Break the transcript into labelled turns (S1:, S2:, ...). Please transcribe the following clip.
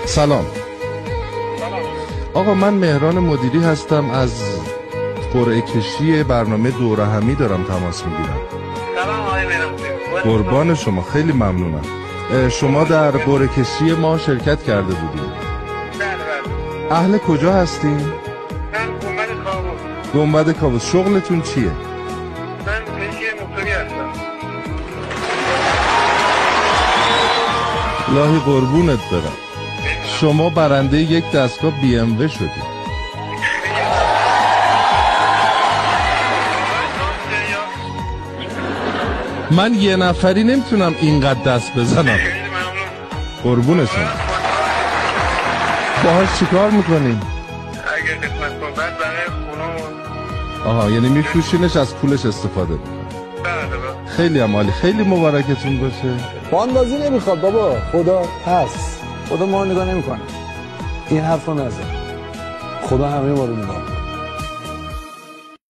S1: سلام. آقا من مهران مدیری هستم، از قرعه کشی برنامه دوره همی دارم تماس میگیرم.
S2: سلام آقای مهران.
S1: قربان شما، خیلی ممنونم. شما در قرعه کشی ما شرکت کرده بودید؟
S2: بله.
S1: اهل کجا هستین؟
S2: من گنبد کاووس.
S1: گنبد کاووس. شغلتون چیه؟
S2: من پیشی موتوری هستم.
S1: الهی قربونت برم. شما برنده یک دستگاه BMW شدید. من یه نفری نمیتونم اینقدر دست بزنم. قربون شما. باهاش چیکار میکنین؟
S2: اگه قسمت کن بعد برای خونو.
S1: آها، یعنی میفروشینش، از پولش استفاده میکنین.
S2: بله.
S1: خیلی هم عالی. خیلی مبارکتون باشه.
S3: باندازی نمیخواد بابا، خدا هست، خدا ما رو نگاه نمیکنه. این حرف رو نزن، خدا همه ما رو نگاه.